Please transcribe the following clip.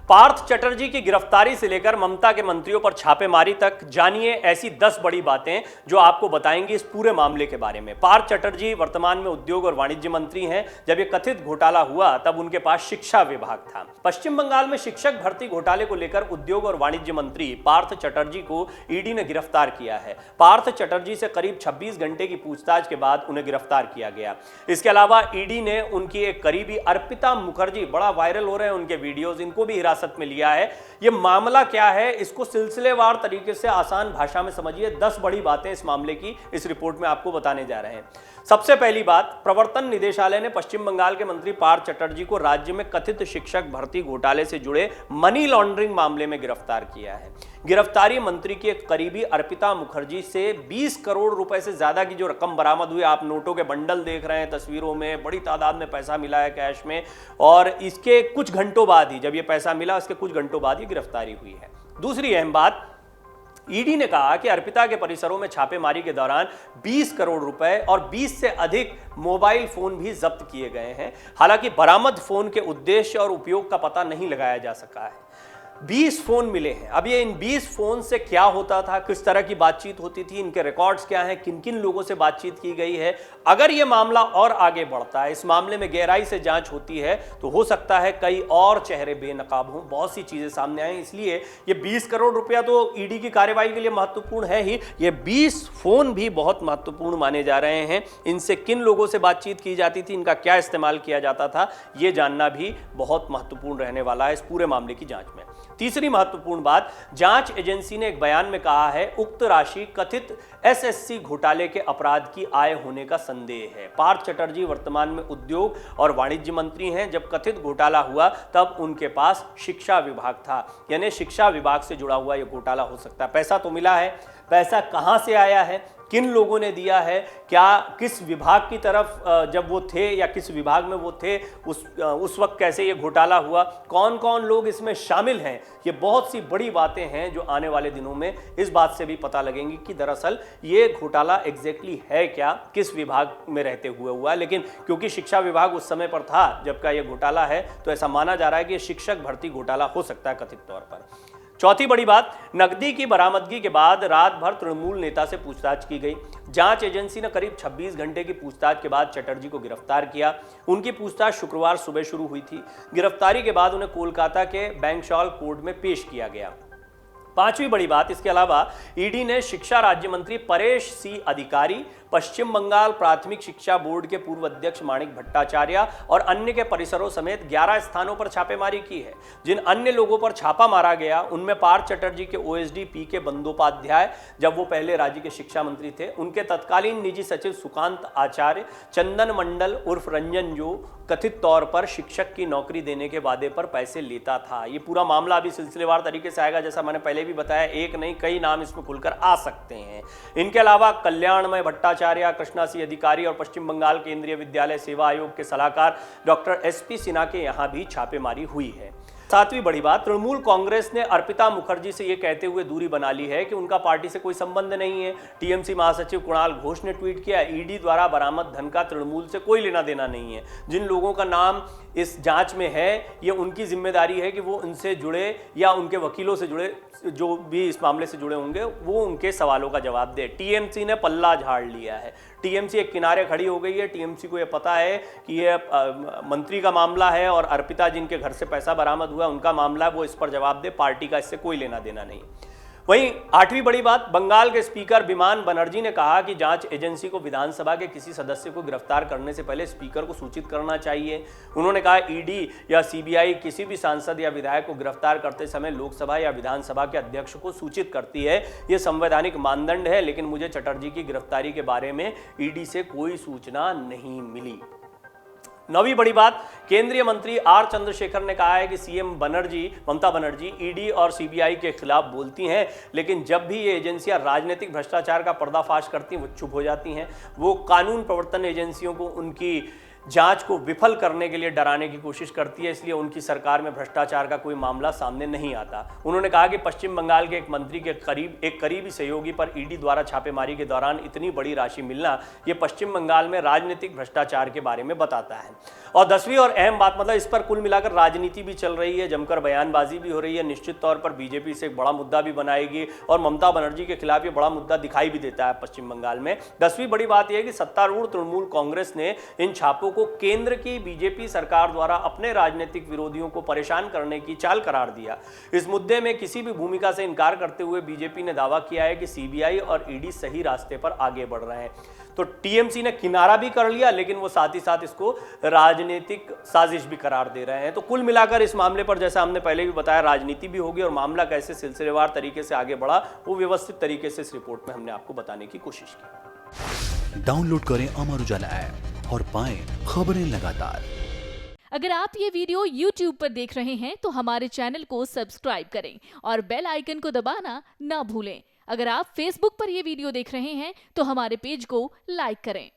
पार्थ चटर्जी की गिरफ्तारी से लेकर ममता के मंत्रियों पर छापेमारी तक, जानिए ऐसी 10 बड़ी बातें जो आपको बताएंगी इस पूरे मामले के बारे में। पार्थ चटर्जी वर्तमान में उद्योग और वाणिज्य मंत्री हैं। जब यह कथित घोटाला हुआ तब उनके पास शिक्षा विभाग था। पश्चिम बंगाल में शिक्षक भर्ती घोटाले को लेकर उद्योग और वाणिज्य मंत्री पार्थ चटर्जी को ईडी ने गिरफ्तार किया है। पार्थ चटर्जी से करीब 26 घंटे की पूछताछ के बाद उन्हें गिरफ्तार किया गया। इसके अलावा ईडी ने उनकी एक करीबी अर्पिता मुखर्जी, बड़ा वायरल हो रहे हैं उनके वीडियोज, इनको भी हिरासत में लिया है। यह मामला क्या है, इसको सिलसिलेवार तरीके से आसान भाषा में समझिए। 10 बड़ी बातें इस मामले की इस रिपोर्ट में आपको बताने जा रहे हैं। सबसे पहली बात, प्रवर्तन निदेशालय ने पश्चिम बंगाल के मंत्री पार्थ चटर्जी को राज्य में कथित शिक्षक भर्ती घोटाले से जुड़े मनी लॉन्ड्रिंग मामले में गिरफ्तार किया है। गिरफ्तारी मंत्री की एक करीबी अर्पिता मुखर्जी से 20 करोड़ रुपए से ज्यादा की जो रकम बरामद हुई, आप नोटों के बंडल देख रहे हैं तस्वीरों में, बड़ी तादाद में पैसा मिला है कैश में, और इसके कुछ घंटों बाद ही, जब यह पैसा मिला उसके कुछ घंटों बाद ही गिरफ्तारी हुई है। दूसरी अहम बात, ईडी ने कहा कि अर्पिता के परिसरों में छापेमारी के दौरान 20 करोड़ रुपए और 20 से अधिक मोबाइल फोन भी जब्त किए गए हैं। हालांकि बरामद फोन के उद्देश्य और उपयोग का पता नहीं लगाया जा सका है। 20 फोन मिले हैं। अब ये इन 20 फोन से क्या होता था, किस तरह की बातचीत होती थी, इनके रिकॉर्ड्स क्या हैं, किन किन लोगों से बातचीत की गई है। अगर ये मामला और आगे बढ़ता है, इस मामले में गहराई से जांच होती है, तो हो सकता है कई और चेहरे बेनकाब हों, बहुत सी चीजें सामने आए। इसलिए ये 20 करोड़ रुपया तो ईडी की कार्रवाई के लिए महत्वपूर्ण है ही, ये 20 फोन भी बहुत महत्वपूर्ण माने जा रहे हैं। इनसे किन लोगों से बातचीत की जाती थी, इनका क्या इस्तेमाल किया जाता था, ये जानना भी बहुत महत्वपूर्ण रहने वाला है इस पूरे मामले की जांच में। तीसरी महत्वपूर्ण बात, जांच एजेंसी ने एक बयान में कहा है उक्त राशि कथित एसएससी घोटाले के अपराध की आय होने का संदेह है। पार्थ चटर्जी वर्तमान में उद्योग और वाणिज्य मंत्री हैं। जब कथित घोटाला हुआ तब उनके पास शिक्षा विभाग था, यानी शिक्षा विभाग से जुड़ा हुआ यह घोटाला हो सकता है। पैसा तो मिला है, पैसा कहां से आया है, किन लोगों ने दिया है, क्या किस विभाग की तरफ जब वो थे या किस विभाग में वो थे उस वक्त कैसे ये घोटाला हुआ, कौन कौन लोग इसमें शामिल हैं, ये बहुत सी बड़ी बातें हैं जो आने वाले दिनों में इस बात से भी पता लगेंगी कि दरअसल ये घोटाला एग्जैक्टली है क्या, किस विभाग में रहते हुए हुआ। लेकिन क्योंकि शिक्षा विभाग उस समय पर था जबकि ये घोटाला है, तो ऐसा माना जा रहा है कि ये शिक्षक भर्ती घोटाला हो सकता है कथित तौर पर। चौथी बड़ी बात, नकदी की बरामदगी के बाद रात भर तृणमूल नेता से पूछताछ की गई। जांच एजेंसी ने करीब 26 घंटे की पूछताछ के बाद चटर्जी को गिरफ्तार किया। उनकी पूछताछ शुक्रवार सुबह शुरू हुई थी। गिरफ्तारी के बाद उन्हें कोलकाता के बैंकशॉल कोर्ट में पेश किया गया। पांचवी बड़ी बात, इसके अलावा ईडी ने शिक्षा राज्य मंत्री परेश सी अधिकारी, पश्चिम बंगाल प्राथमिक शिक्षा बोर्ड के पूर्व अध्यक्ष माणिक भट्टाचार्य और अन्य के परिसरों समेत 11 स्थानों पर छापेमारी की है। जिन अन्य लोगों पर छापा मारा गया उनमें पार्थ चटर्जी के ओएसडी पीके बंदोपाध्याय, जब वो पहले राज्य के शिक्षा मंत्री थे, उनके तत्कालीन निजी सचिव सुकांत आचार्य, चंदन मंडल उर्फ रंजन, जो कथित तौर पर शिक्षक की नौकरी देने के वादे पर पैसे लेता था। ये पूरा मामला अभी सिलसिलेवार तरीके से आएगा, जैसा मैंने पहले भी बताया, एक नहीं कई नाम इसमें खुलकर आ सकते हैं। इनके अलावा कल्याणमय भट्टाचार्य, कृष्णा सी अधिकारी और पश्चिम बंगाल केंद्रीय विद्यालय सेवा आयोग के सलाहकार डॉक्टर एसपी सिन्हा के यहां भी छापेमारी हुई है। सातवीं बड़ी बात, तृणमूल कांग्रेस ने अर्पिता मुखर्जी से यह कहते हुए दूरी बना ली है कि उनका पार्टी से कोई संबंध नहीं है। टीएमसी महासचिव कुणाल घोष ने ट्वीट किया, ईडी द्वारा बरामद धन का तृणमूल से कोई लेना देना नहीं है। जिन लोगों का नाम इस जांच में है, ये उनकी जिम्मेदारी है कि वो उनसे जुड़े या उनके वकीलों से जुड़े, जो भी इस मामले से जुड़े होंगे, वो उनके सवालों का जवाब दे। टीएमसी ने पल्ला झाड़ लिया है। टीएमसी एक किनारे खड़ी हो गई है। टीएमसी को यह पता है कि यह मंत्री का मामला है और अर्पिता जिनके घर से पैसा बरामद हुआ उनका मामला है, वो इस पर जवाब दे, पार्टी का इससे कोई लेना देना नहीं। वहीं आठवीं बड़ी बात, बंगाल के स्पीकर बिमान बनर्जी ने कहा कि जांच एजेंसी को विधानसभा के किसी सदस्य को गिरफ्तार करने से पहले स्पीकर को सूचित करना चाहिए। उन्होंने कहा ईडी या सीबीआई किसी भी सांसद या विधायक को गिरफ्तार करते समय लोकसभा या विधानसभा के अध्यक्ष को सूचित करती है। यह संवैधानिक मानदंड है, लेकिन मुझे चटर्जी की गिरफ्तारी के बारे में ईडी से कोई सूचना नहीं मिली। नौवीं बड़ी बात, केंद्रीय मंत्री आर चंद्रशेखर ने कहा है कि सीएम ममता बनर्जी ईडी और सीबीआई के खिलाफ बोलती हैं, लेकिन जब भी ये एजेंसियां राजनीतिक भ्रष्टाचार का पर्दाफाश करती हैं वो चुप हो जाती हैं। वो कानून प्रवर्तन एजेंसियों को उनकी जांच को विफल करने के लिए डराने की कोशिश करती है, इसलिए उनकी सरकार में भ्रष्टाचार का कोई मामला सामने नहीं आता। उन्होंने कहा कि पश्चिम बंगाल के एक मंत्री के करीबी सहयोगी पर ईडी द्वारा छापेमारी के दौरान इतनी बड़ी राशि मिलना ये पश्चिम बंगाल में राजनीतिक भ्रष्टाचार के बारे में बताता है। और 10वीं और अहम बात, मतलब इस पर कुल मिलाकर राजनीति भी चल रही है, जमकर बयानबाजी भी हो रही है। निश्चित तौर पर बीजेपी से एक बड़ा मुद्दा भी बनाएगी और ममता बनर्जी के खिलाफ ये बड़ा मुद्दा दिखाई भी देता है पश्चिम बंगाल में। 10वीं बड़ी बात यह है कि सत्तारूढ़ तृणमूल कांग्रेस ने इन छापों को केंद्र की बीजेपी सरकार द्वारा अपने राजनीतिक विरोधियों को परेशान करने की चाल करार दिया। इस मुद्दे में किसी भी भूमिका से इनकार करते हुए बीजेपी ने दावा किया है कि सीबीआई और ईडी सही रास्ते पर आगे बढ़ रहे हैं। तो टीएमसी ने किनारा भी कर लिया, लेकिन वो साथ ही साथ इसको राजनीतिक साजिश भी करार दे रहे हैं। तो कुल मिलाकर इस मामले पर, जैसा हमने पहले भी बताया, राजनीति भी होगी और मामला कैसे सिलसिलेवार तरीके से आगे बढ़ा वो व्यवस्थित तरीके से इस रिपोर्ट में हमने आपको बताने की कोशिश की। डाउनलोड करें अमर उजाला ऐप और पाएं खबरें लगातार। अगर आप ये वीडियो YouTube पर देख रहे हैं तो हमारे चैनल को सब्सक्राइब करें और बेल आइकन को दबाना ना भूलें। अगर आप Facebook पर ये वीडियो देख रहे हैं तो हमारे पेज को लाइक करें।